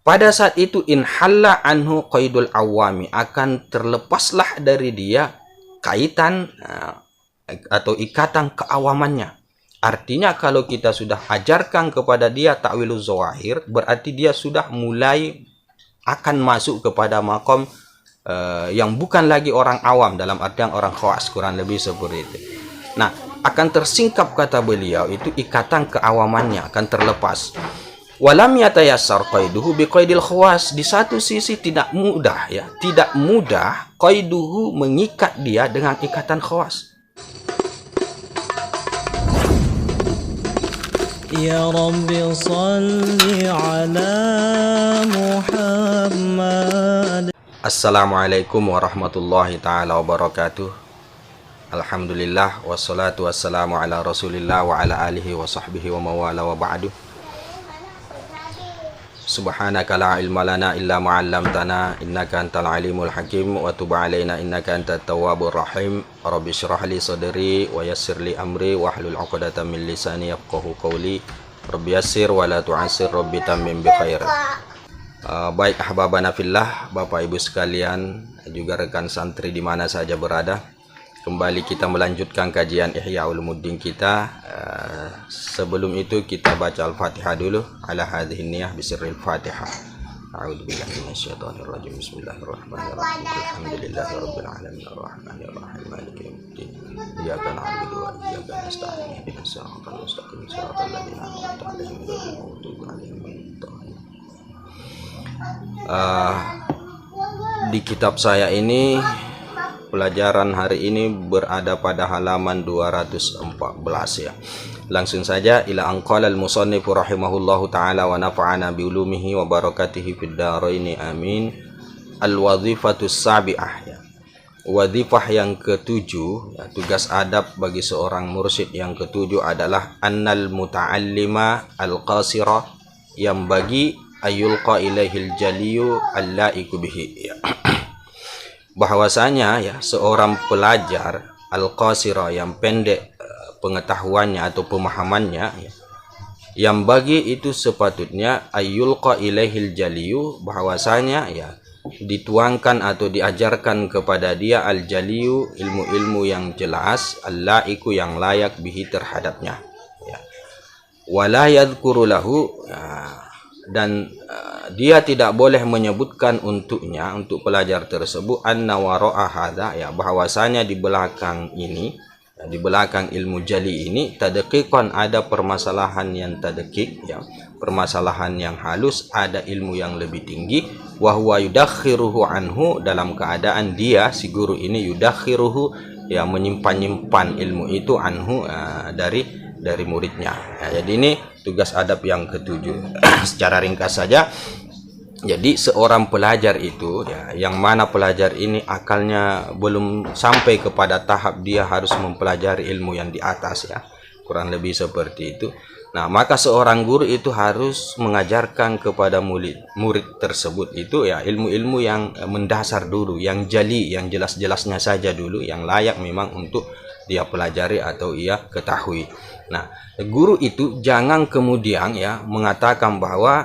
pada saat itu inhalla anhu qaidul awami, akan terlepaslah dari dia kaitan atau ikatan keawamannya. Artinya kalau kita sudah ajarkan kepada dia ta'wiluz zawahir, berarti dia sudah mulai akan masuk kepada makom yang bukan lagi orang awam, dalam artian orang khawas, kurang lebih seperti itu. Nah, akan tersingkap, kata beliau, itu ikatan keawamannya akan terlepas. Walam yatayassar qaiduhu biqaidil khawas, di satu sisi tidak mudah ya, tidak mudah qaiduhu mengikat dia dengan ikatan khawas. Ya Rabbi salli ala Muhammad. Assalamualaikum warahmatullahi ta'ala wabarakatuh. Alhamdulillah wassalatu wassalamu ala Rasulillah wa ala alihi wa sahbihi wa mawala wa ba'du. Subhanaka la ilma lana illa ma 'allamtana innaka antal alimul hakim wa tub 'alaina innaka antat tawwabur rahim. Rabbi shrah li sadri wa yassir li amri wa hlul 'uqdatam min lisani yafqahu qawli. Rabbi yassir wa la tu'assir, rabbi tammim bi khair. Baik ahbabana fillah, Bapak Ibu sekalian, juga rekan santri di mana saja berada, kembali kita melanjutkan kajian Ihya Ulumuddin kita. Sebelum itu kita baca Al-Fatihah dulu. Ala hadhihi niyyah bisirril Fatihah. A'udzubillahi minasyaitonir rajim. Bismillahirrahmanirrahim. Alhamdulillahirabbil alamin arrahmanir rahim maliki yaumiddin. Iyyaka na'budu wa iyyaka nasta'in. Ihdinas siratal mustaqim siratal ladzina an'amta 'alaihim ghairil maghdubi 'alaihim waladdallin. Di kitab saya ini, pelajaran hari ini berada pada halaman 214 ya. Langsung saja, ila anqala al-musannif rahimahullahu taala wa nafa'ana bi ulumihi wa barakatihi fid dharain amin. Al-wadhifatus sabi'ah ya. Wadhifah yang ketujuh ya, tugas adab bagi seorang mursyid yang ketujuh adalah annal muta'allima al-qasira, yang bagi ayulqa ilaihil jaliyu allaiku bihi ya. Bahwasanya ya, seorang pelajar al-qasira yang pendek pengetahuannya atau pemahamannya ya, yang bagi itu sepatutnya ayulqa ilaihil jaliyu, bahwasanya ya dituangkan atau diajarkan kepada dia al-jaliyu, ilmu-ilmu yang jelas, allaiku yang layak bihi terhadapnya ya. Wala yadhkuru lahu ya, dan dia tidak boleh menyebutkan untuknya, untuk pelajar tersebut, anna wara'a hadza ya, bahwasanya di belakang ini ya, di belakang ilmu jali ini, tadqiqan, ada permasalahan yang tadqiq ya, permasalahan yang halus, ada ilmu yang lebih tinggi, wa huwa yudakhiruhu anhu, dalam keadaan dia si guru ini yudakhiruhu ya, menyimpan-nyimpan ilmu itu anhu dari muridnya ya. Jadi ini tugas adab yang ketujuh. Secara ringkas saja, jadi seorang pelajar itu ya, yang mana pelajar ini akalnya belum sampai kepada tahap dia harus mempelajari ilmu yang di atas ya, kurang lebih seperti itu. Nah, maka seorang guru itu harus mengajarkan kepada murid tersebut itu ya, ilmu-ilmu yang mendasar dulu, yang jali, yang jelas-jelasnya saja dulu, yang layak memang untuk dia pelajari atau ia ketahui. Nah, guru itu jangan kemudian ya mengatakan bahwa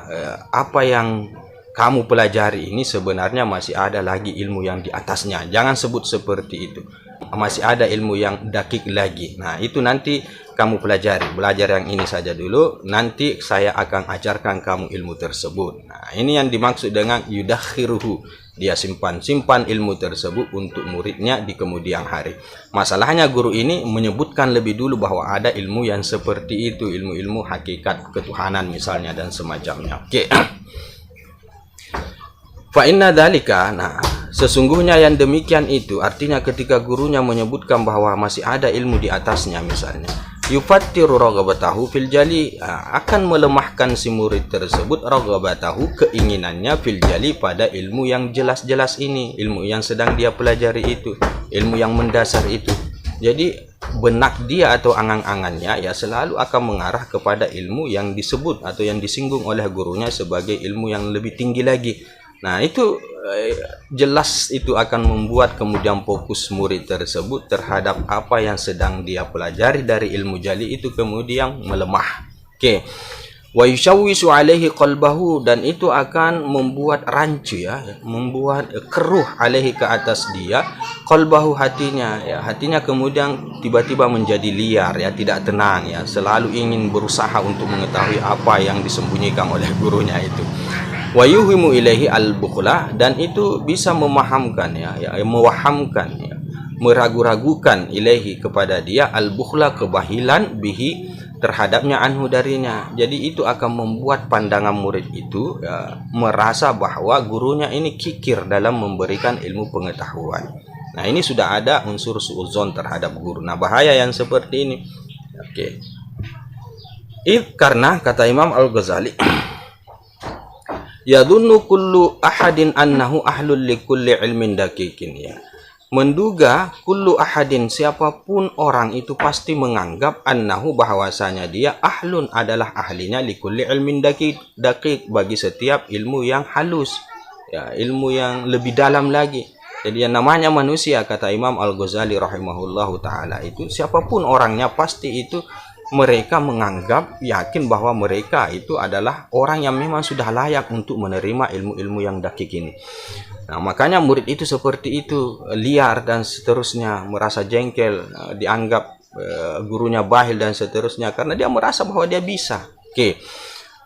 apa yang kamu pelajari ini sebenarnya masih ada lagi ilmu yang di atasnya. Jangan sebut seperti itu. Masih ada ilmu yang dakik lagi. Nah, itu nanti kamu pelajari. Belajar yang ini saja dulu, nanti saya akan ajarkan kamu ilmu tersebut. Nah, ini yang dimaksud dengan yudakhiruhu. Dia simpan ilmu tersebut untuk muridnya di kemudian hari. Masalahnya guru ini menyebutkan lebih dulu bahwa ada ilmu yang seperti itu, ilmu-ilmu hakikat ketuhanan misalnya dan semacamnya. Oke. Fa inna dzalika, nah sesungguhnya yang demikian itu artinya ketika gurunya menyebutkan bahwa masih ada ilmu di atasnya misalnya, yufattiru raghabatahu fil jali, akan melemahkan si murid tersebut raghabatahu, keinginannya fil jali, pada ilmu yang jelas-jelas ini, ilmu yang sedang dia pelajari itu, ilmu yang mendasar itu. Jadi benak dia atau angan-angannya ya selalu akan mengarah kepada ilmu yang disebut atau yang disinggung oleh gurunya sebagai ilmu yang lebih tinggi lagi. Nah, itu jelas itu akan membuat kemudian fokus murid tersebut terhadap apa yang sedang dia pelajari dari ilmu jali itu kemudian melemah. Oke. wa yushawwisu alaihi qalbahu, dan itu akan membuat rancu ya, membuat keruh alaihi ke atas dia, qalbahu hatinya ya, hatinya kemudian tiba-tiba menjadi liar ya, tidak tenang ya, selalu ingin berusaha untuk mengetahui apa yang disembunyikan oleh gurunya itu. Wa yuhimu ilaihi al-bukhla, dan itu bisa memahamkan ya, mewahamkan ya, meragu-ragukan ilaihi kepada dia al-bukhla, kebahilan, bihi terhadapnya, anhu darinya. Jadi itu akan membuat pandangan murid itu ya, merasa bahwa gurunya ini kikir dalam memberikan ilmu pengetahuan. Nah, ini sudah ada unsur suudzon terhadap guru. Nah, bahaya yang seperti ini. Oke. Karena kata Imam Al-Ghazali, yadunnu kullu ahadin annahu ahlul likulli ilmin dakikin ya. Menduga kullu ahadin, siapapun orang itu pasti menganggap annahu, bahwasanya dia ahlun adalah ahlinya likulli ilmin dakik bagi setiap ilmu yang halus ya, ilmu yang lebih dalam lagi. Jadi yang namanya manusia, kata Imam Al-Ghazali rahimahullahu taala, itu siapapun orangnya pasti itu mereka menganggap, yakin bahwa mereka itu adalah orang yang memang sudah layak untuk menerima ilmu-ilmu yang dakik ini. Nah, makanya murid itu seperti itu, liar dan seterusnya, merasa jengkel, dianggap gurunya bahil dan seterusnya, karena dia merasa bahwa dia bisa. Oke.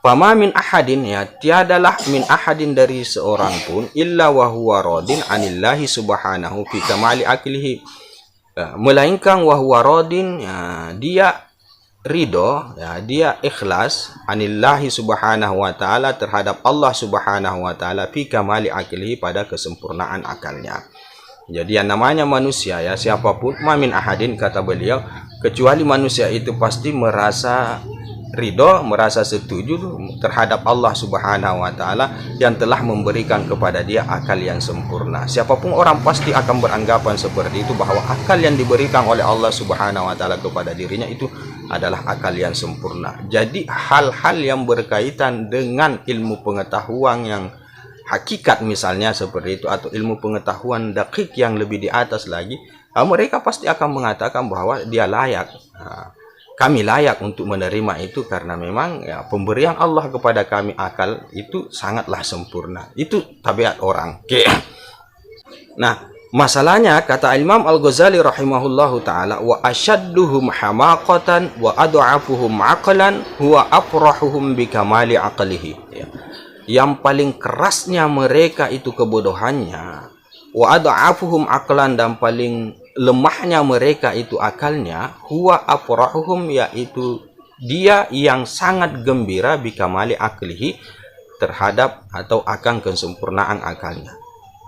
Fama min ahadin ya, tiadalah min ahadin dari seorang pun illa wa huwa radin anillahi subhanahu fi kamali aklihi. Melainkan wa huwa radin ya, dia ridho ya, dia ikhlas anillahi subhanahu wa ta'ala terhadap Allah subhanahu wa ta'ala fi kamali aklihi, pada kesempurnaan akalnya. Jadi yang namanya manusia ya, siapapun, mamin ahadin kata beliau, kecuali manusia itu pasti merasa ridho, merasa setuju terhadap Allah subhanahu wa ta'ala yang telah memberikan kepada dia akal yang sempurna. Siapapun orang pasti akan beranggapan seperti itu, bahwa akal yang diberikan oleh Allah subhanahu wa ta'ala kepada dirinya itu adalah akal yang sempurna. Jadi hal-hal yang berkaitan dengan ilmu pengetahuan yang hakikat misalnya seperti itu, atau ilmu pengetahuan dakik yang lebih di atas lagi, mereka pasti akan mengatakan bahwa dia layak, kami layak untuk menerima itu, karena memang ya, pemberian Allah kepada kami akal itu sangatlah sempurna. Itu tabiat orang. Oke. Nah, masalahnya kata Imam Al-Ghazali rahimahullahu taala, wa asyadduhum hamaqatan wa ad'afuhum aqlan huwa afrahuhum bi kamali aqlihi ya. Yang paling kerasnya mereka itu kebodohannya, wa ad'afuhum aqlan, dan paling lemahnya mereka itu akalnya, huwa afrahuhum, yaitu dia yang sangat gembira bi kamali aqlihi, terhadap atau akan kesempurnaan akalnya.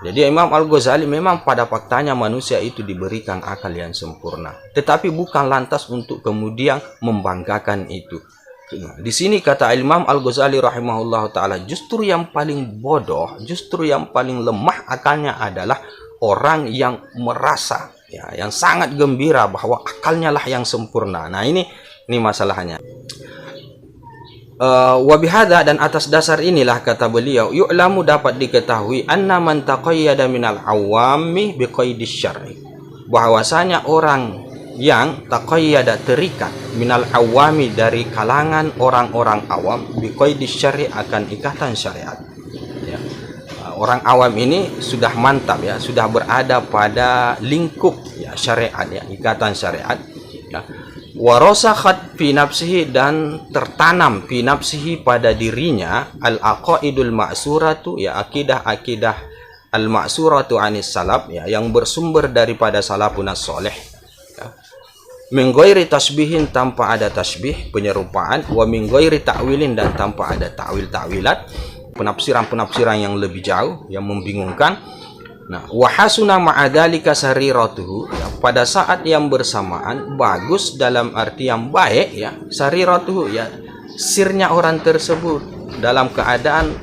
Jadi Imam Al-Ghazali memang pada faktanya manusia itu diberikan akal yang sempurna, tetapi bukan lantas untuk kemudian membanggakan itu. Nah, di sini kata Imam Al-Ghazali rahimahullah taala, justru yang paling bodoh, justru yang paling lemah akalnya adalah orang yang merasa ya, yang sangat gembira bahwa akalnya lah yang sempurna. Nah, ini masalahnya. Wabihada, dan atas dasar inilah kata beliau, yu'lamu, dapat diketahui, anna man taqayyada minal awami biqaidis syar'i, bahwasanya orang yang taqayyada, terikat, minal awami, dari kalangan orang-orang awam, biqaidis syar'i, akan ikatan syariat ya. Orang awam ini sudah mantap ya, sudah berada pada lingkup ya syariat ya, ikatan syariat ya. Warasakhat fi nafsihi, dan tertanam fi nafsihi, pada dirinya, al-aqaidul ma'suratu ya, akidah-akidah al-ma'suratu anis salaf ya, yang bersumber daripada salafun as-salih ya. Min ghairi tasbihin, tanpa ada tasbih penyerupaan, wa min ghairi ta'wilin, dan tanpa ada ta'wil-ta'wilat, penafsiran-penafsiran yang lebih jauh yang membingungkan. Nah, wahasuna ma'adhalika sariratuhu ya, pada saat yang bersamaan bagus, dalam arti yang baik ya, sariratuhu ya, sirnya orang tersebut, dalam keadaan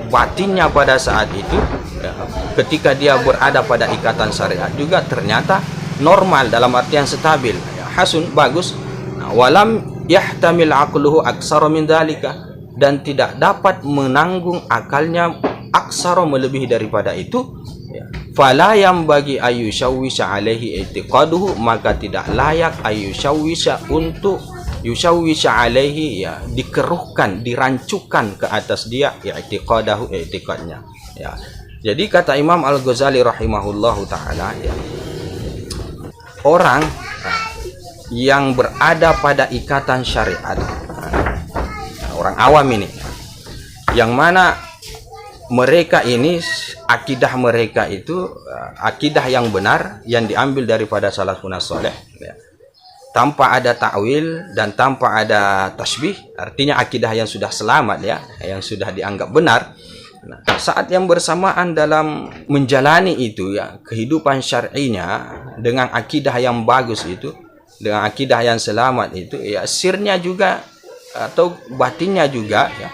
batinnya pada saat itu ya, ketika dia berada pada ikatan syariat juga ternyata normal, dalam artian stabil ya, hasun, bagus. Nah, walam yahtamil aqluhu aksara min dhalika, dan tidak dapat menanggung akalnya aksara, melebihi daripada itu ya. Fala yang bagi ayyushawisha alaihi i'tiqaduhu, maka tidak layak ayyushawisha, untuk yusawwisha alaihi, ya, dikeruhkan, dirancukan ke atas dia i'tiqadahu, i'tiqadnya, ya. Jadi kata Imam Al-Ghazali rahimahullahu taala, ya, orang yang berada pada ikatan syariat, orang awam ini, yang mana mereka ini akidah mereka itu akidah yang benar yang diambil daripada salafun saleh, ya, tanpa ada ta'wil dan tanpa ada tasbih, artinya akidah yang sudah selamat, ya, yang sudah dianggap benar. Nah, saat yang bersamaan dalam menjalani itu, ya, kehidupan syar'inya dengan akidah yang bagus itu, dengan akidah yang selamat itu, ya, sirnya juga atau batinnya juga, ya,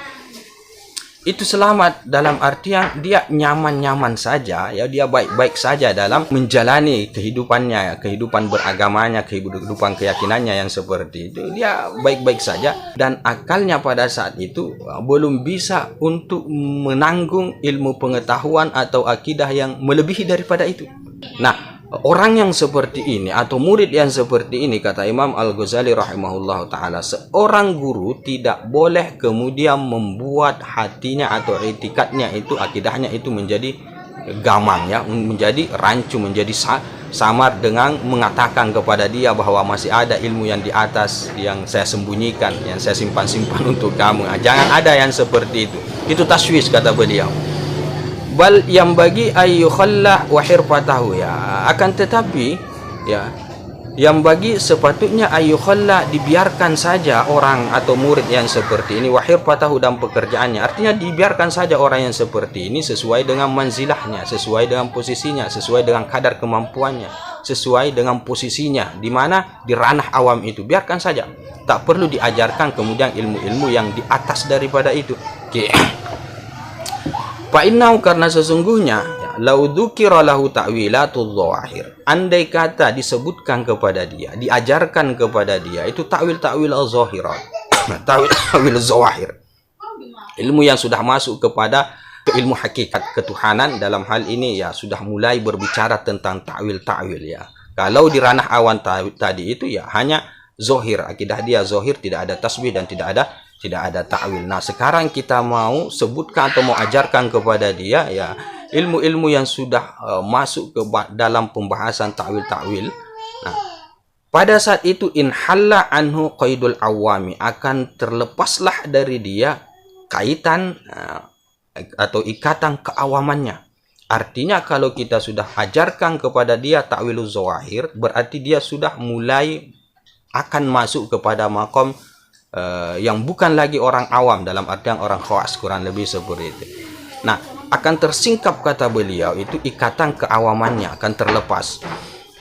itu selamat dalam artian dia nyaman-nyaman saja, ya, dia baik-baik saja dalam menjalani kehidupannya, kehidupan beragamanya, kehidupan keyakinannya yang seperti itu, dia baik-baik saja, dan akalnya pada saat itu belum bisa untuk menanggung ilmu pengetahuan atau akidah yang melebihi daripada itu. Nah, orang yang seperti ini atau murid yang seperti ini, kata Imam Al-Ghazali rahimahullah ta'ala, seorang guru tidak boleh kemudian membuat hatinya atau etikatnya itu, akidahnya itu menjadi gamang, ya, menjadi rancu, menjadi samar dengan mengatakan kepada dia bahwa masih ada ilmu yang di atas yang saya sembunyikan, yang saya simpan-simpan untuk kamu. Jangan ada yang seperti itu. Itu taswis, kata beliau. Bal yang bagi ayyukhalla wa hirfatahu, ya, akan tetapi, ya, yang bagi sepatutnya ayyukhalla, dibiarkan saja orang atau murid yang seperti ini, wa hirfatahu, dan pekerjaannya, artinya dibiarkan saja orang yang seperti ini sesuai dengan manzilahnya, sesuai dengan posisinya, sesuai dengan kadar kemampuannya, sesuai dengan posisinya di mana di ranah awam itu, biarkan saja, tak perlu diajarkan kemudian ilmu-ilmu yang di atas daripada itu. Okay. Fa'innau, karena sesungguhnya, ya, lau dzukira lahu ta'wilatul zawahir, andai kata disebutkan kepada dia, diajarkan kepada dia itu ta'wil-ta'wil az-zahirat, ta'wil zawahir, ilmu yang sudah masuk kepada ilmu hakikat ketuhanan, dalam hal ini, ya, sudah mulai berbicara tentang ta'wil-ta'wil, ya. Kalau di ranah awan tadi itu, ya, hanya zahir, akidah dia zahir, tidak ada tasbih dan tidak ada ta'wil. Nah, sekarang kita mau sebutkan atau mau ajarkan kepada dia, ya, ilmu-ilmu yang sudah masuk ke dalam pembahasan ta'wil-ta'wil. Nah, pada saat itu inhalla anhu qaidul awami, akan terlepaslah dari dia kaitan atau ikatan keawamannya. Artinya kalau kita sudah ajarkan kepada dia ta'wiluz zawahir, berarti dia sudah mulai akan masuk kepada makom yang bukan lagi orang awam, dalam artian orang khawas, kurang lebih seperti itu. Nah, akan tersingkap, kata beliau, itu ikatan keawamannya akan terlepas.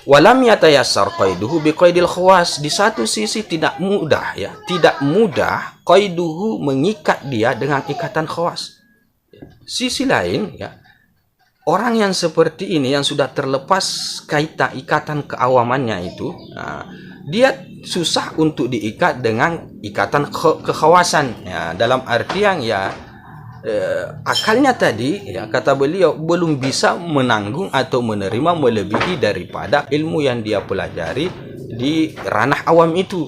Walam yatayassar qaiduhu biqaidil khawas, di satu sisi tidak mudah, ya, tidak mudah qaiduhu, mengikat dia dengan ikatan khawas. Sisi lain, ya, orang yang seperti ini yang sudah terlepas kaitan ikatan keawamannya itu, nah, dia susah untuk diikat dengan ikatan kekhawasan, ya, dalam artian, ya, akalnya tadi, ya, kata beliau, belum bisa menanggung atau menerima melebihi daripada ilmu yang dia pelajari di ranah awam itu.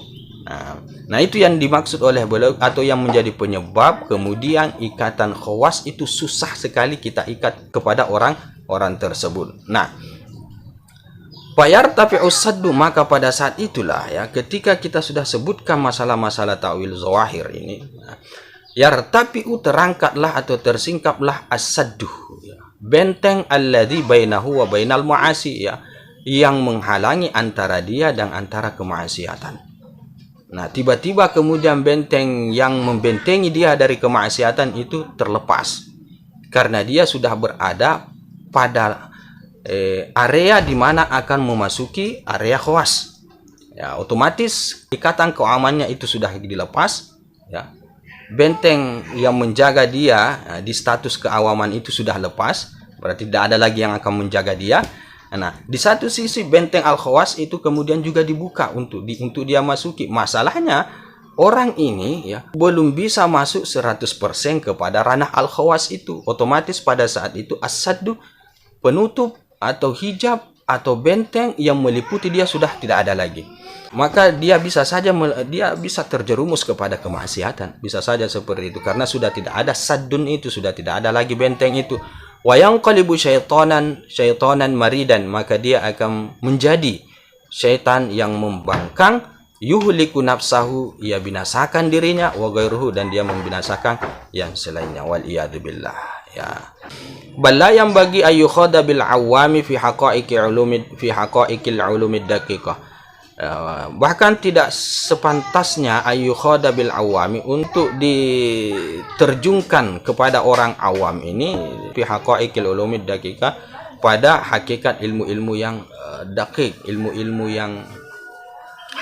Nah, itu yang dimaksud oleh beliau atau yang menjadi penyebab kemudian ikatan khawas itu susah sekali kita ikat kepada orang tersebut. Nah, Fayar tapi usaddu, maka pada saat itulah, ya, ketika kita sudah sebutkan masalah-masalah ta'wil zawahir ini, yartapi'u, terangkatlah atau tersingkaplah as-saddu, ya, benteng alladzi bainahu wa bainal ma'asi, ya, yang menghalangi antara dia dan antara kemaksiatan. Nah, tiba-tiba kemudian benteng yang membentengi dia dari kemaksiatan itu terlepas, karena dia sudah berada pada area di mana akan memasuki area khawas, ya, otomatis ikatan keamanannya itu sudah dilepas, ya, benteng yang menjaga dia di status keawaman itu sudah lepas, berarti tidak ada lagi yang akan menjaga dia. Nah, di satu sisi benteng al-khawas itu kemudian juga dibuka untuk dia masuki. Masalahnya orang ini, ya, belum bisa masuk 100% kepada ranah al-khawas itu. Otomatis pada saat itu as-saddu, penutup atau hijab atau benteng yang meliputi dia sudah tidak ada lagi. Maka dia bisa saja terjerumus kepada kemaksiatan, bisa saja seperti itu karena sudah tidak ada saddun itu, sudah tidak ada lagi benteng itu. Wa yanqalibu syaitanan maridan, maka dia akan menjadi syaitan yang membangkang, yuhliku nafsahu, ia binasakan dirinya, wa ghairuhu, dan dia membinasakan yang selainnya, wal iyadu billah. Ya, balla yang bagi ayyukhada bil awami fi haqaiqil ulumid daqiqah. Bahkan tidak sepantasnya ayyukhada bil awami, untuk diterjunkan kepada orang awam ini fi haqaiqil ulumid daqiqah, pada hakikat ilmu-ilmu yang daqiq, ilmu-ilmu yang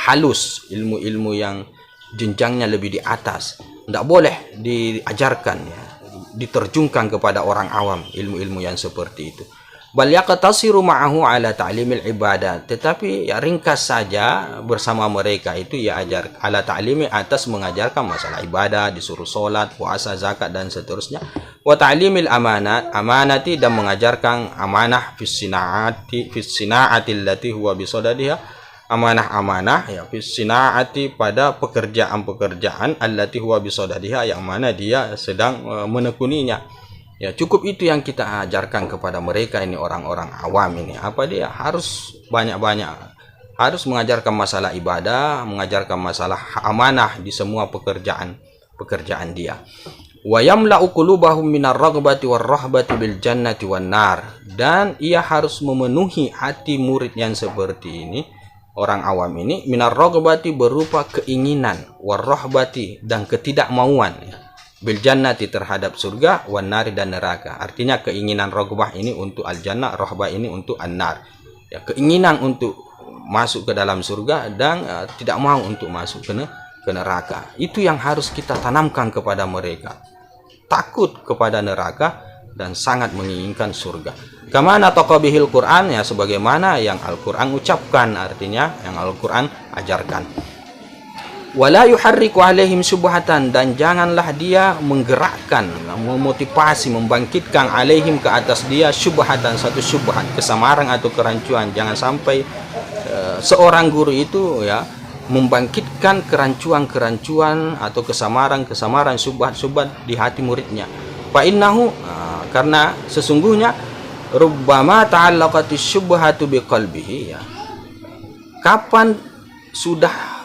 halus, ilmu-ilmu yang jenjangnya lebih di atas. Tidak boleh diajarkan, ya, diterjunkan kepada orang awam ilmu-ilmu yang seperti itu. Bal yaqtasiru ma'ahu ala ta'limil ibadah, tetapi ya ringkas saja bersama mereka itu ya ajar ala ta'limi, atas mengajarkan masalah ibadah, disuruh solat, puasa, zakat dan seterusnya. Wa ta'limil amanati, dan mengajarkan amanah fis sinaati allati huwa bisadadiha, amanah ya fis sinaati, pada pekerjaan allati huwa bisadadiha, yang mana dia sedang menekuninya. Ya, cukup itu yang kita ajarkan kepada mereka ini, orang-orang awam ini. Apa dia harus banyak-banyak, harus mengajarkan masalah ibadah, mengajarkan masalah amanah di semua pekerjaan dia. Wa yamla'u qulubahum minar raghbati war rahbati bil jannati wan nar, dan ia harus memenuhi hati murid yang seperti ini, orang awam ini, minar raghbati, berupa keinginan, war rahbati, dan ketidakmauan, ya, bil jannati, terhadap surga, wan nari, dan neraka. Artinya keinginan raghbah ini untuk al jannah, rahbah ini untuk an-nar. Ya, keinginan untuk masuk ke dalam surga dan tidak mau untuk masuk ke neraka. Itu yang harus kita tanamkan kepada mereka. Takut kepada neraka dan sangat menginginkan surga. Kama nataqa bihil Quran, ya, sebagaimana yang Al-Quran ucapkan, artinya yang Al-Quran ajarkan. Wala yuharriku alaihim syubhatan, dan janganlah dia menggerakkan, memotivasi, membangkitkan alaihim, ke atas dia, syubhatan, satu syubhat, kesamaran atau kerancuan. Jangan sampai seorang guru itu, ya, membangkitkan kerancuan atau kesamaran, syubhat di hati muridnya. Fa innahu, karena sesungguhnya rubbama ta'allaqatis syubhatu biqalbihi, ya, kapan sudah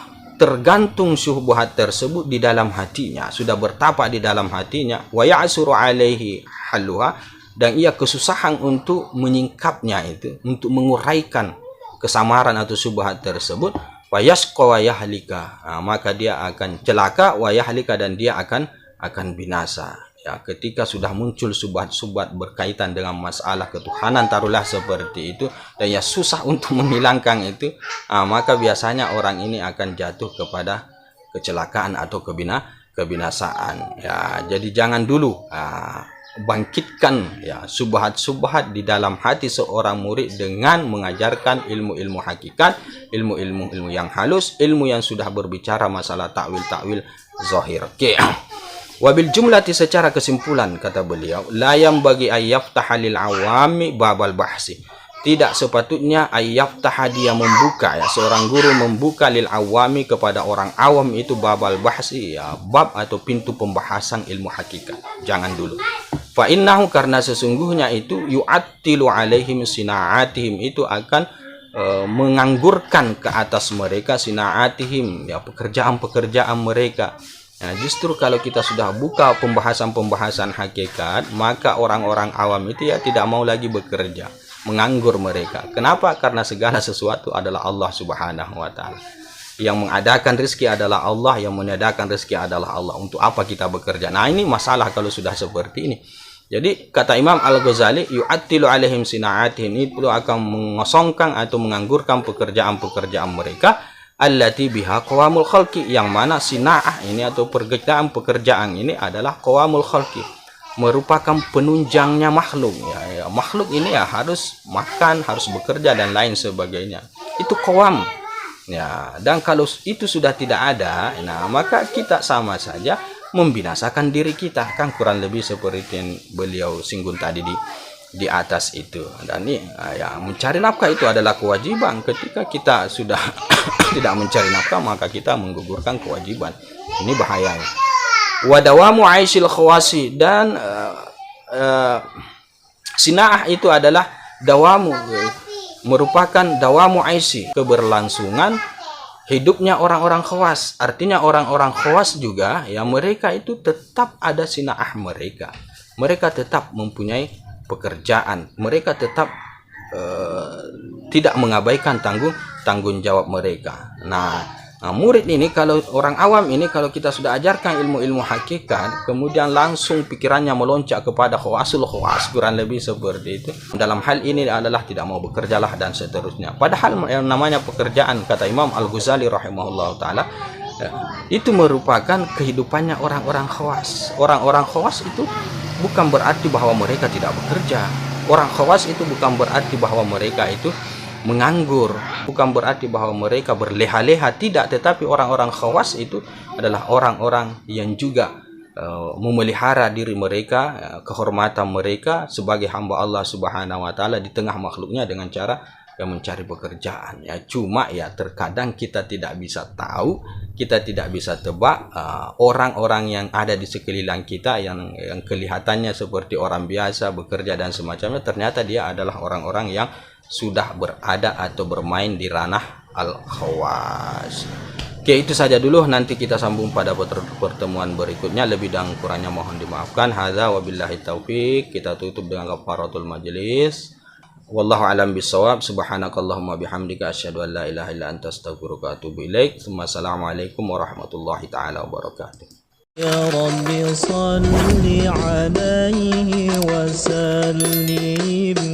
tergantung syubhat tersebut di dalam hatinya, sudah bertapak di dalam hatinya, wa ya'suru alaihi haluha, dan ia kesusahan untuk menyingkapnya itu, untuk menguraikan kesamaran atau syubhat tersebut, wa yasqa wa yahlika, maka dia akan celaka, wa yahlika, dan dia akan binasa. Ya, ketika sudah muncul subhat berkaitan dengan masalah ketuhanan, taruhlah seperti itu, dan ya susah untuk menghilangkan itu, maka biasanya orang ini akan jatuh kepada kecelakaan atau kebinasaan. Ya, jadi jangan dulu bangkitkan, ya, subhat di dalam hati seorang murid dengan mengajarkan ilmu-ilmu hakikat, ilmu yang halus, ilmu yang sudah berbicara masalah takwil zahir. Okay. Wabil jumlati, secara kesimpulan, kata beliau, la yang bagi ayyaftaha lil awami babal bahsi, tidak sepatutnya ayyaftaha, dia membuka, ya, seorang guru membuka lil awami, kepada orang awam itu, babal bahsi, ya, bab atau pintu pembahasan ilmu hakikat. Jangan dulu. Fa innahu, karena sesungguhnya itu, yu'attilu alaihim sina'atihim, itu akan menganggurkan ke atas mereka sina'atihim, ya, pekerjaan mereka. Nah, justru kalau kita sudah buka pembahasan hakikat, maka orang-orang awam itu, ya, tidak mau lagi bekerja, menganggur mereka. Kenapa? Karena segala sesuatu adalah Allah Subhanahu wa Ta'ala. Yang mengadakan rezeki adalah Allah, yang meniadakan rezeki adalah Allah. Untuk apa kita bekerja? Nah, ini masalah kalau sudah seperti ini. Jadi kata Imam Al-Ghazali, yu'attilu alaihim sina'atihim, itu akan mengosongkan atau menganggurkan pekerjaan mereka, allati biha qawamul khalqi, yang mana sina'ah ini atau pekerjaan ini adalah qawamul khalqi, merupakan penunjangnya makhluk, ya, makhluk ini, ya, harus makan, harus bekerja dan lain sebagainya. Itu qawam, ya. Dan kalau itu sudah tidak ada, nah, maka kita sama saja membinasakan diri kita, kan kurang lebih seperti yang beliau singgung tadi di di atas itu. Dan ini ya, mencari nafkah itu adalah kewajiban. Ketika kita sudah tidak mencari nafkah, maka kita menggugurkan kewajiban. Ini bahayanya. Wa dawamu aisyil khawasi, dan sinaah itu adalah dawamu, merupakan dawamu aisy, keberlangsungan hidupnya orang-orang khawas. Artinya orang-orang khawas juga ya, mereka itu tetap ada sinaah mereka. Mereka tetap mempunyai pekerjaan. Mereka tetap tidak mengabaikan tanggung jawab mereka. Nah, murid ini, kalau orang awam ini, kalau kita sudah ajarkan ilmu-ilmu hakikat, kemudian langsung pikirannya meloncat kepada khawasul khawas, kurang lebih seperti itu. Dalam hal ini adalah tidak mau bekerjalah dan seterusnya. Padahal yang namanya pekerjaan, kata Imam Al-Ghazali rahimahullah ta'ala, itu merupakan kehidupannya orang-orang khawas. Orang-orang khawas itu bukan berarti bahwa mereka tidak bekerja. Orang khawas itu bukan berarti bahwa mereka itu menganggur, bukan berarti bahwa mereka berleha-leha, tidak. Tetapi orang-orang khawas itu adalah orang-orang yang juga memelihara diri mereka, kehormatan mereka sebagai hamba Allah Subhanahu wa taala di tengah makhluknya dengan cara mencari pekerjaan. Ya, cuma ya terkadang kita tidak bisa tahu, kita tidak bisa tebak orang-orang yang ada di sekeliling kita yang kelihatannya seperti orang biasa bekerja dan semacamnya, ternyata dia adalah orang-orang yang sudah berada atau bermain di ranah al-khawas. Oke, itu saja dulu. Nanti kita sambung pada pertemuan berikutnya. Lebih dan kurangnya mohon dimaafkan. Hadza wabillahi taufik. Kita tutup dengan kafaratul majelis. Wallahu alam bisawab. Subhanakallahumma bihamdika asyhadu an la ilaha illa anta astaghfiruka wa atubu ilaik. Assalamualaikum warahmatullahi taala wabarakatuh. Ya Rabbi salli alaihi wa sallim.